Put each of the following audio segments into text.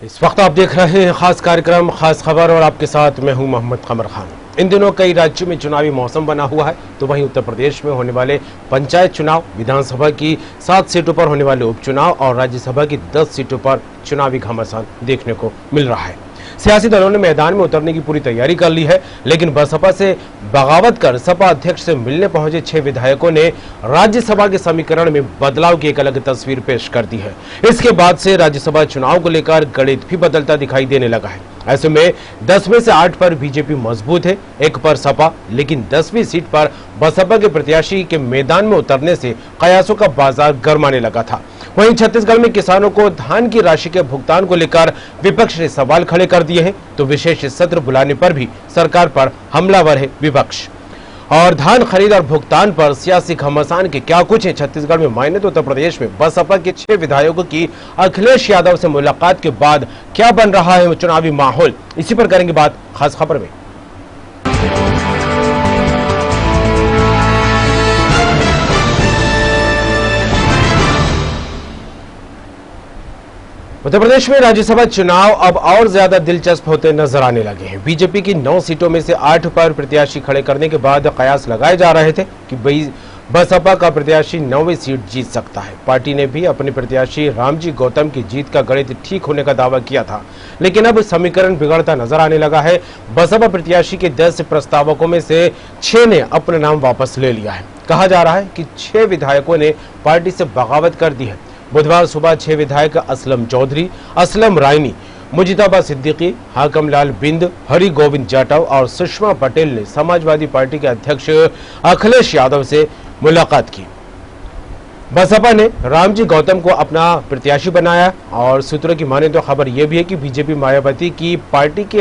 इस वक्त आप देख रहे हैं खास कार्यक्रम खास खबर और आपके साथ मैं हूं मोहम्मद कमर खान। इन दिनों कई राज्यों में चुनावी मौसम बना हुआ है, तो वहीं उत्तर प्रदेश में होने वाले पंचायत चुनाव, विधानसभा की 7 सीटों पर होने वाले उपचुनाव और राज्यसभा की 10 सीटों पर चुनावी घमासान देखने को मिल रहा है। सियासी दलों ने मैदान में उतरने की पूरी तैयारी कर ली है, लेकिन बसपा से बगावत कर सपा अध्यक्ष से मिलने पहुंचे 6 विधायकों ने राज्यसभा के समीकरण में बदलाव की एक अलग तस्वीर पेश कर दी है। इसके बाद से राज्यसभा चुनाव को लेकर गणित भी बदलता दिखाई देने लगा है। ऐसे में 10 में से 8 पर बीजेपी मजबूत है, 1 पर सपा, लेकिन 10वीं सीट पर बसपा के प्रत्याशी के मैदान में उतरने से कयासों का बाजार गर्माने लगा था। वहीं छत्तीसगढ़ में किसानों को धान की राशि के भुगतान को लेकर विपक्ष ने सवाल खड़े कर दिए हैं, तो विशेष सत्र बुलाने पर भी सरकार पर हमलावर है विपक्ष। और धान खरीद और भुगतान पर सियासी घमासान के क्या कुछ है छत्तीसगढ़ में मायने, तो उत्तर प्रदेश में बसपा के 6 विधायकों की अखिलेश यादव से मुलाकात के बाद क्या बन रहा है चुनावी माहौल, इसी पर करेंगे बात खास खबर में। उत्तर प्रदेश में राज्यसभा चुनाव अब और ज्यादा दिलचस्प होते नजर आने लगे हैं। बीजेपी की 9 सीटों में से 8 पर प्रत्याशी खड़े करने के बाद कयास लगाए जा रहे थे कि बसपा का प्रत्याशी 9वीं सीट जीत सकता है। पार्टी ने भी अपने प्रत्याशी रामजी गौतम की जीत का गणित ठीक होने का दावा किया था, लेकिन अब समीकरण बिगड़ता नजर आने लगा है। बसपा प्रत्याशी के 10 प्रस्तावकों में से 6 ने अपना नाम वापस ले लिया है। कहा जा रहा है कि 6 विधायकों ने पार्टी से बगावत कर दी है। बुधवार सुबह 6 विधायक असलम चौधरी, असलम रायनी, मुजिताबा सिद्दीकी, हाकम लाल बिंद, हरि गोविंद जाटव और सुषमा पटेल ने समाजवादी पार्टी के अध्यक्ष अखिलेश यादव से मुलाकात की। बसपा ने रामजी गौतम को अपना प्रत्याशी बनाया और सूत्रों की माने तो खबर यह भी है कि बीजेपी मायावती की पार्टी के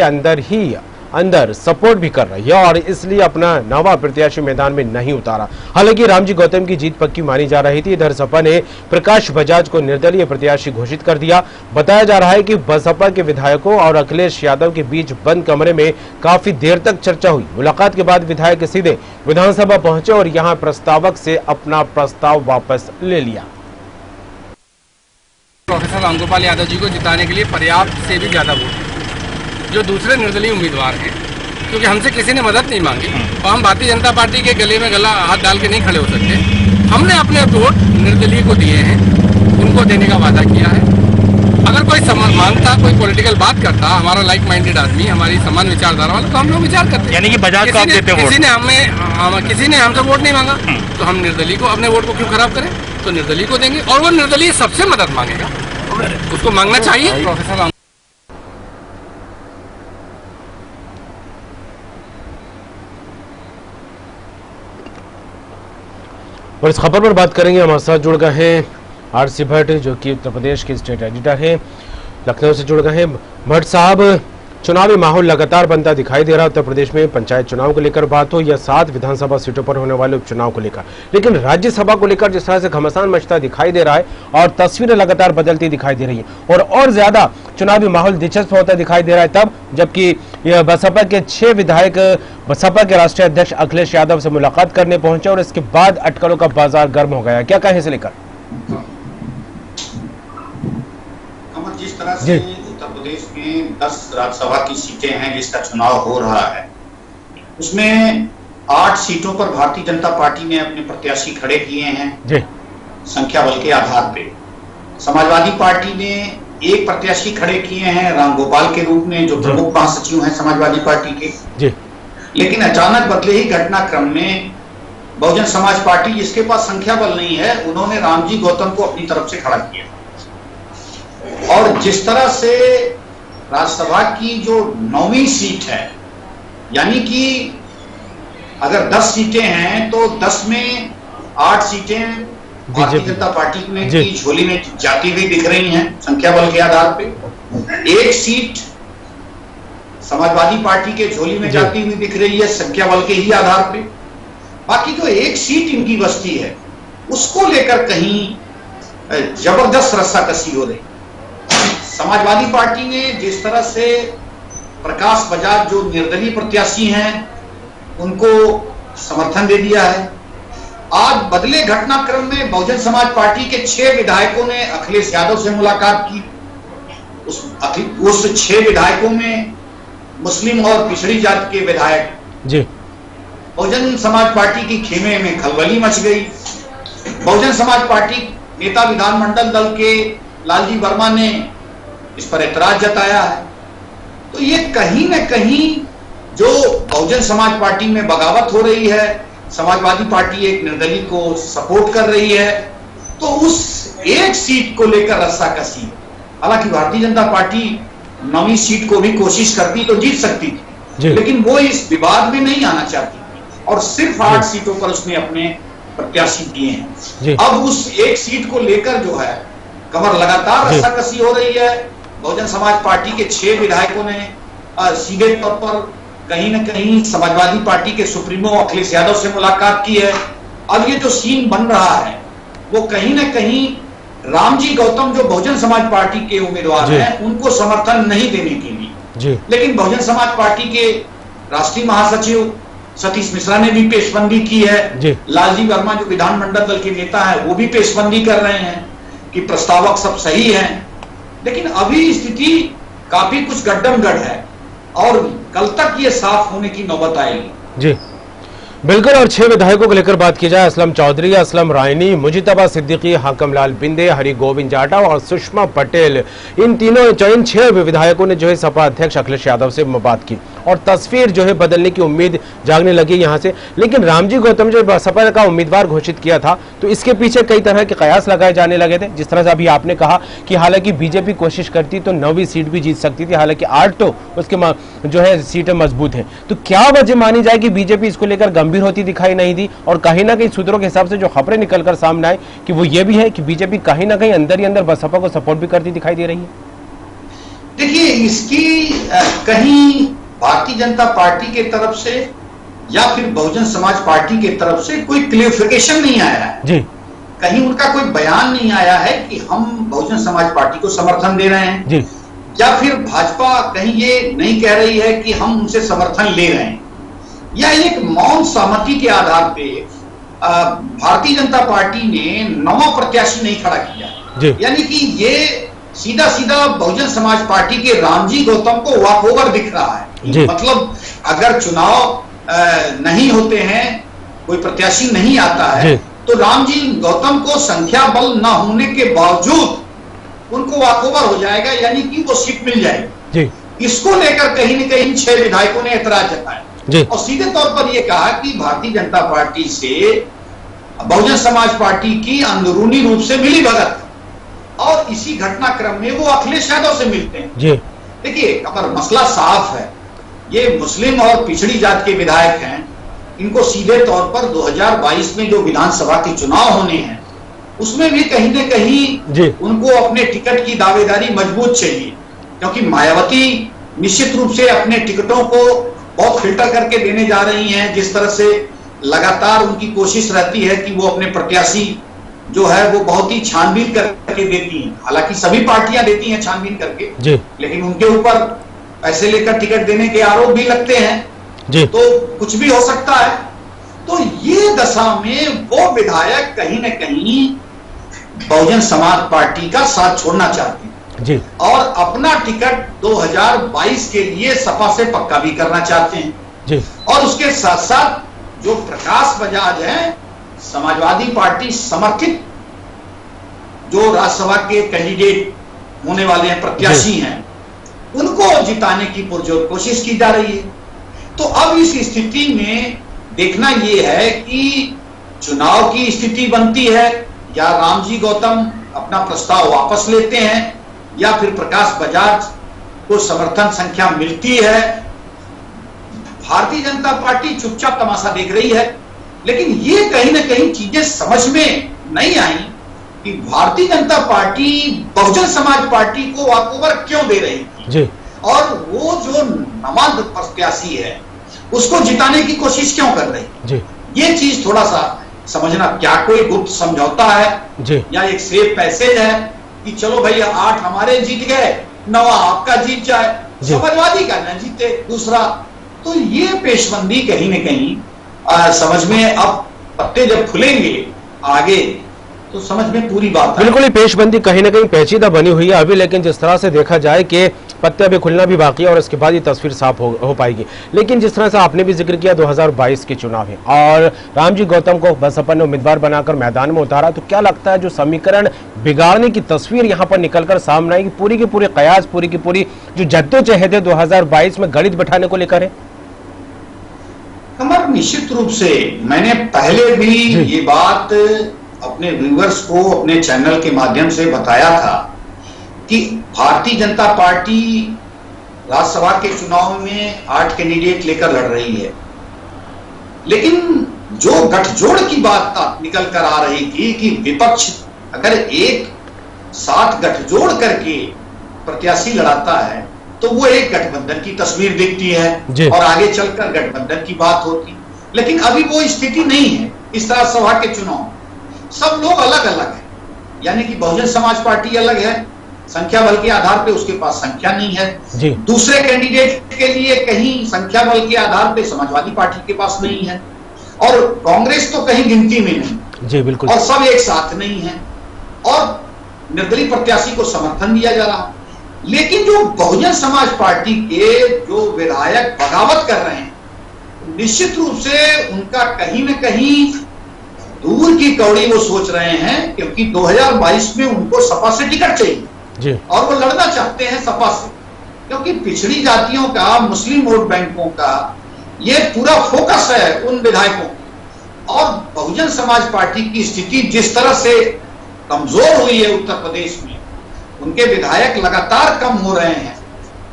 अंदर सपोर्ट भी कर रही है और इसलिए अपना नवा प्रत्याशी मैदान में नहीं उतारा। हालांकि रामजी गौतम की जीत पक्की मानी जा रही थी। इधर सपा ने प्रकाश बजाज को निर्दलीय प्रत्याशी घोषित कर दिया। बताया जा रहा है कि बसपा के विधायकों और अखिलेश यादव के बीच बंद कमरे में काफी देर तक चर्चा हुई। मुलाकात के बाद विधायक सीधे विधानसभा पहुंचे और यहां प्रस्तावक से अपना प्रस्ताव वापस ले लिया। प्रोफेसर रामगोपाल यादव जी को जिताने के लिए पर्याप्त से भी ज्यादा वोट जो दूसरे निर्दलीय उम्मीदवार हैं, क्योंकि हमसे किसी ने मदद नहीं मांगी और हम भारतीय जनता पार्टी के गले में गला हाथ डाल के नहीं खड़े हो सकते। हमने अपने वोट निर्दलीय को दिए हैं, उनको देने का वादा किया है। अगर कोई मांगता, कोई पॉलिटिकल बात करता, हमारा लाइक माइंडेड आदमी, हमारी समान विचारधारा वाला, तो हम लोग विचार करते हैं। यानी कि बजाज को आप देते वोट? किसी ने हमसे वोट नहीं मांगा, तो हम निर्दलीय को, अपने वोट को क्यों खराब करें? तो निर्दलीय को देंगे और वो निर्दलीय सबसे मदद मांगेगा, उसको मांगना चाहिए। प्रोफेसर और इस खबर पर बात करेंगे, हमारे साथ जुड़ गए हैं आरसी भट्ट, जो कि उत्तर प्रदेश के स्टेट एडिटर हैं, लखनऊ से जुड़ गए हैं। भट्ट साहब, चुनावी माहौल लगातार बनता दिखाई दे रहा है उत्तर प्रदेश में, पंचायत चुनाव को लेकर बात हो या 7 विधानसभा सीटों पर होने वाले उपचुनाव को लेकर, लेकिन राज्यसभा को लेकर जिस तरह से घमासान मचता दिखाई दे रहा है और तस्वीरें लगातार बदलती दिखाई दे रही है और ज्यादा चुनावी माहौल दिलचस्प होता दिखाई दे रहा है तब जबकि बसपा के 6 विधायक बसपा के राष्ट्रीय अध्यक्ष अखिलेश यादव से मुलाकात करने पहुंचे और इसके बाद अटकलों का बाजार गर्म हो गया। क्या कहें इसे लेकर? जिस तरह से उत्तर प्रदेश में 10 राज्यसभा की सीटें हैं जिसका चुनाव हो रहा है, उसमें 8 सीटों पर भारतीय जनता पार्टी ने अपने प्रत्याशी खड़े किए हैं संख्या बल के आधार पे। समाजवादी पार्टी ने 1 प्रत्याशी खड़े किए हैं रामगोपाल के रूप में, जो प्रमुख महासचिव हैं समाजवादी पार्टी के। लेकिन अचानक बदले ही घटनाक्रम में बहुजन समाज पार्टी, जिसके पास संख्या बल नहीं है, उन्होंने रामजी गौतम को अपनी तरफ से खड़ा किया। और जिस तरह से राज्यसभा की जो 9वीं सीट है, यानी कि अगर 10 सीटें हैं तो 10 में 8 सीटें भारतीय जनता पार्टी में की झोली में जाती हुई दिख रही हैं संख्या बल के आधार पे। 1 सीट समाजवादी पार्टी के झोली में जाती हुई दिख रही है संख्या बल के ही आधार पे। बाकी जो 1 सीट इनकी बस्ती है, उसको लेकर कहीं जबरदस्त रस्साकसी हो रही। समाजवादी पार्टी ने जिस तरह से प्रकाश बजाज, जो निर्दलीय प्रत्याशी हैं, उनको समर्थन दे दिया है। आज बदले घटनाक्रम में बहुजन समाज पार्टी के 6 विधायकों ने अखिलेश यादव से मुलाकात की। उस 6 विधायकों में मुस्लिम और पिछड़ी जाति के विधायक जी। बहुजन समाज पार्टी की खेमे में खलबली मच गई। बहुजन समाज पार्टी नेता विधानमंडल दल के लालजी वर्मा ने इस पर एतराज जताया है। तो ये कहीं न कहीं जो बहुजन समाज पार्टी में बगावत हो रही है, समाजवादी पार्टी एक निर्दलीय को सपोर्ट कर रही है, तो उस एक सीट को लेकर रस्साकसी। हालांकि भारतीय जनता पार्टी 9वीं सीट को भी कोशिश करती तो जीत सकती थी, लेकिन वो इस विवाद में नहीं आना चाहती और सिर्फ 8 सीटों पर उसने अपने प्रत्याशी दिए हैं। अब उस एक सीट को लेकर जो है कमर लगातार रस्साकसी हो रही है। बहुजन समाज पार्टी के 6 विधायकों ने सीधे तौर पर कहीं न कहीं समाजवादी पार्टी के सुप्रीमो अखिलेश यादव से मुलाकात की है। अब ये जो सीन बन रहा है वो कहीं न कहीं रामजी गौतम जो बहुजन समाज पार्टी के उम्मीदवार हैं उनको समर्थन नहीं देने के लिए, लेकिन बहुजन समाज पार्टी के राष्ट्रीय महासचिव सतीश मिश्रा ने भी पेशबंदी की है। लालजी वर्मा जो विधानमंडल दल के नेता है वो भी पेशबंदी कर रहे हैं कि प्रस्तावक सब सही हैं, लेकिन अभी स्थिति काफी कुछ गड्डमगढ़ है और कल तक ये साफ होने की नौबत आएगी। जी बिल्कुल। और 6 विधायकों को लेकर बात की जाए, असलम चौधरी, असलम रायनी, मुजितबा सिद्दीकी, हाकम लाल बिंदे, हरि गोविंद जाटव और सुषमा पटेल, इन 6 विधायकों ने जो है सपा अध्यक्ष अखिलेश यादव से बात की और तस्वीर जो है बदलने की उम्मीद जागने लगी यहां से। लेकिन रामजी गौतम जो सपा का उम्मीदवार घोषित किया था तो इसके पीछे कई तरह के कयास लगाए जाने लगे थे। जिस तरह से अभी आपने कहा कि हालांकि बीजेपी कोशिश करती तो 9वीं सीट भी जीत सकती थी, हालांकि 8 तो उसके जो है सीटें मजबूत हैं। तो क्या वजह मानी जाए कि बीजेपी इसको लेकर गंभीर होती दिखाई नहीं दी? और कहीं ना कहीं सूत्रों के हिसाब से जो खबरें निकलकर सामने आई कि वो ये भी है कि बीजेपी कहीं ना कहीं अंदर ही अंदर बसपा को सपोर्ट भी करती दिखाई दे रही है। देखिए, इसकी कहीं भारतीय जनता पार्टी के तरफ से या फिर बहुजन समाज पार्टी के तरफ से कोई क्लियरिफिकेशन नहीं आया है जी। कहीं उनका कोई बयान नहीं आया है कि हम बहुजन समाज पार्टी को समर्थन दे रहे हैं जी। या फिर भाजपा कहीं ये नहीं कह रही है कि हम उनसे समर्थन ले रहे हैं, या एक मौन सहमति के आधार पे भारतीय जनता पार्टी ने 9वां प्रत्याशी नहीं खड़ा किया। यानी कि ये सीधा सीधा बहुजन समाज पार्टी के रामजी गौतम को वॉकओवर दिख रहा है। मतलब अगर चुनाव नहीं होते हैं, कोई प्रत्याशी नहीं आता है, तो रामजी गौतम को संख्या बल न होने के बावजूद उनको वॉकओवर हो जाएगा, यानी कि वो सीट मिल जाएगी। इसको लेकर कहीं न कहीं 6 विधायकों ने एतराज जताया और सीधे तौर पर यह कहा कि भारतीय जनता पार्टी से बहुजन समाज पार्टी की अंदरूनी रूप से मिली भगत और इसी घटनाक्रम में वो अखिलेश यादव से मिलते हैं। देखिए, अगर मसला साफ है, ये मुस्लिम और पिछड़ी जाति के विधायक हैं, इनको सीधे तौर पर 2022 में जो विधानसभा के चुनाव होने हैं उसमें भी कहीं न कहीं उनको अपने टिकट की दावेदारी मजबूत चाहिए, क्योंकि मायावती निश्चित रूप से अपने टिकटों को बहुत फिल्टर करके देने जा रही हैं। जिस तरह से लगातार उनकी कोशिश रहती है कि वो अपने प्रत्याशी जो है वो बहुत ही छानबीन करके देती हैं। हालांकि सभी पार्टियां देती हैं छानबीन करके, लेकिन उनके ऊपर पैसे लेकर टिकट देने के आरोप भी लगते हैं, तो कुछ भी हो सकता है। तो ये दशा में वो विधायक कहीं न कहीं बहुजन समाज पार्टी का साथ छोड़ना चाहते हैं और अपना टिकट 2022 के लिए सपा से पक्का भी करना चाहते हैं। और उसके साथ साथ जो प्रकाश बजाज है, समाजवादी पार्टी समर्थित जो राज्यसभा के कैंडिडेट होने वाले हैं, प्रत्याशी हैं, उनको जिताने की पुरजोर कोशिश की जा रही है। तो अब इस स्थिति में देखना यह है कि चुनाव की स्थिति बनती है या रामजी गौतम अपना प्रस्ताव वापस लेते हैं या फिर प्रकाश बजाज को समर्थन संख्या मिलती है। भारतीय जनता पार्टी चुपचाप तमाशा देख रही है, लेकिन ये कहीं ना कहीं चीजें समझ में नहीं आई कि भारतीय जनता पार्टी बहुजन समाज पार्टी को वॉकओवर क्यों दे रही थी और वो जो नवां प्रत्याशी है उसको जिताने की कोशिश क्यों कर रही। ये चीज थोड़ा सा समझना, क्या कोई गुप्त समझौता है या एक सेफ पैसेज है कि चलो भैया 8 हमारे जीत गए, 9 आपका जीत जाए, समाजवादी का न जीते दूसरा। तो ये पेशबंदी कहीं न कहीं समझ में अब पत्ते जब खुलेंगे आगे तो समझ में पूरी बात है। बिल्कुल ही पेशबंदी कहीं ना कहीं पेचीदा बनी हुई है अभी, लेकिन जिस तरह से देखा जाए कि पत्ते अभी खुलना भी बाकी है और इसके बाद ये तस्वीर साफ हो पाएगी। लेकिन जिस तरह से आपने भी जिक्र किया 2022 के चुनाव है और रामजी गौतम को बसपा ने उम्मीदवार बनाकर मैदान में उतारा, तो क्या लगता है जो समीकरण बिगाड़ने की तस्वीर यहाँ पर निकलकर सामने आएगी, पूरी की पूरी कयास, पूरी की पूरी जो जद्दोजहद है 2022 में गणित बैठाने को लेकर है? कमर, निश्चित रूप से मैंने पहले भी ये बात अपने व्यूअर्स को अपने चैनल के माध्यम से बताया था कि भारतीय जनता पार्टी राज्यसभा के चुनाव में 8 कैंडिडेट लेकर लड़ रही है, लेकिन जो गठजोड़ की बात निकल कर आ रही थी कि विपक्ष अगर एक साथ गठजोड़ करके प्रत्याशी लड़ाता है तो वो एक गठबंधन की तस्वीर दिखती है और आगे चलकर गठबंधन की बात होती, लेकिन अभी वो स्थिति नहीं है। इस राज्यसभा के चुनाव सब लोग अलग अलग हैं, यानी कि बहुजन समाज पार्टी अलग है, संख्या बल के आधार पे उसके पास संख्या नहीं है। दूसरे कैंडिडेट के लिए कहीं संख्या बल के आधार पे समाजवादी पार्टी के पास नहीं है और कांग्रेस तो कहीं गिनती में नहीं। जी बिल्कुल। और सब एक साथ नहीं है और निर्दलीय प्रत्याशी को समर्थन दिया जा रहा है, लेकिन जो बहुजन समाज पार्टी के जो विधायक बगावत कर रहे हैं, निश्चित रूप से उनका कहीं न कहीं दूर की कौड़ी वो सोच रहे हैं, क्योंकि 2022 में उनको सपा से टिकट चाहिए जी। और वो लड़ना चाहते हैं सपा से, क्योंकि पिछड़ी जातियों का, मुस्लिम वोट बैंकों का ये पूरा फोकस है उन विधायकों। और बहुजन समाज पार्टी की स्थिति जिस तरह से कमजोर हुई है उत्तर प्रदेश में, उनके विधायक लगातार कम हो रहे हैं,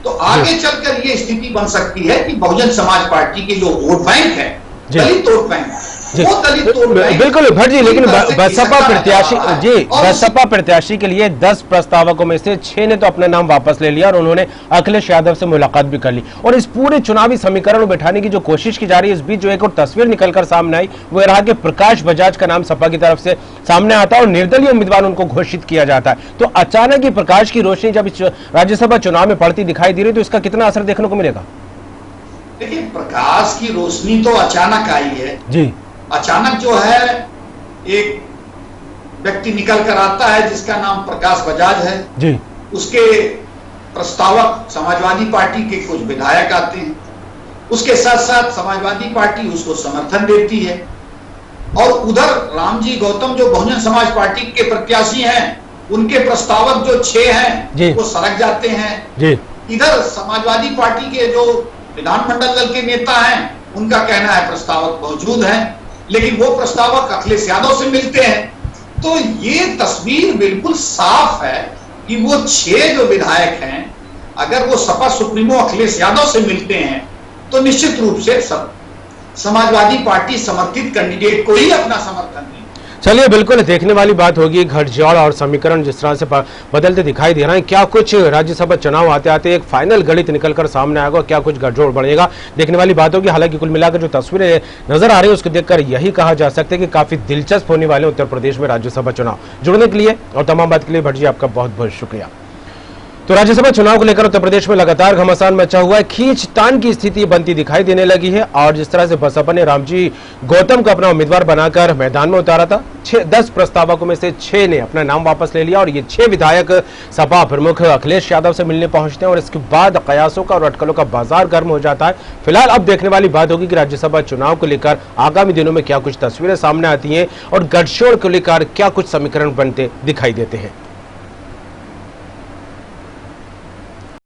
तो आगे चलकर ये स्थिति बन सकती है कि बहुजन समाज पार्टी के जो वोट बैंक है, दलित वोट बैंक, बिल्कुल भट्ट जी, लेकिन बसपा प्रत्याशी बसपा प्रत्याशी के लिए 10 प्रस्तावकों में से 6 ने तो अपना नाम वापस ले लिया और उन्होंने अखिलेश यादव से मुलाकात भी कर ली। और इस पूरे चुनावी समीकरण को बैठाने की जो कोशिश की जा रही है, इस बीच जो एक और तस्वीर निकलकर सामने आई वो रहा कि प्रकाश बजाज का नाम सपा की तरफ से सामने आता है और निर्दलीय उम्मीदवार उनको घोषित किया जाता है। तो अचानक ही प्रकाश की रोशनी जब इस राज्यसभा चुनाव में पड़ती दिखाई दे रही, तो इसका कितना असर देखने को मिलेगा? देखिए, प्रकाश की रोशनी तो अचानक आई है जी। अचानक जो है एक व्यक्ति निकल कर आता है जिसका नाम प्रकाश बजाज है जी। उसके प्रस्तावक समाजवादी पार्टी के कुछ विधायक आते हैं, उसके साथ साथ समाजवादी पार्टी उसको समर्थन देती है और उधर रामजी गौतम जो बहुजन समाज पार्टी के प्रत्याशी हैं, उनके प्रस्तावक जो 6 हैं वो सड़क जाते हैं जी। इधर समाजवादी पार्टी के जो विधानमंडल दल के नेता हैं, उनका कहना है प्रस्तावक मौजूद हैं, लेकिन वो प्रस्तावक अखिलेश यादव से मिलते हैं। तो ये तस्वीर बिल्कुल साफ है कि वो 6 जो विधायक हैं, अगर वो सपा सुप्रीमो अखिलेश यादव से मिलते हैं तो निश्चित रूप से समाजवादी पार्टी समर्थित कैंडिडेट को ही अपना समर्थन दें। चलिए, बिल्कुल देखने वाली बात होगी घटजोड़ और समीकरण जिस तरह से बदलते दिखाई दे रहे हैं। क्या कुछ राज्यसभा चुनाव आते आते एक फाइनल गणित निकलकर सामने आएगा, क्या कुछ घटजोड़ बढ़ेगा, देखने वाली बात होगी। हालांकि कुल मिलाकर जो तस्वीरें नजर आ रही है उसको देखकर यही कहा जा सकता है कि काफी दिलचस्प होने वाले उत्तर प्रदेश में राज्यसभा चुनाव। जुड़ने के लिए और तमाम बात के लिए भट्ट जी आपका बहुत बहुत शुक्रिया। तो राज्यसभा चुनाव को लेकर उत्तर प्रदेश में लगातार घमासान मचा हुआ है, खींचतान की स्थिति बनती दिखाई देने लगी है और जिस तरह से बसपा ने रामजी गौतम को अपना उम्मीदवार बनाकर मैदान में उतारा था, 10 प्रस्तावकों में से 6 ने अपना नाम वापस ले लिया और ये 6 विधायक सपा प्रमुख अखिलेश यादव से मिलने पहुंचते हैं और इसके बाद कयासों का और अटकलों का बाजार गर्म हो जाता है। फिलहाल अब देखने वाली बात होगी कि राज्यसभा चुनाव को लेकर आगामी दिनों में क्या कुछ तस्वीरें सामने आती हैं और गठजोड़ को लेकर क्या कुछ समीकरण बनते दिखाई देते हैं।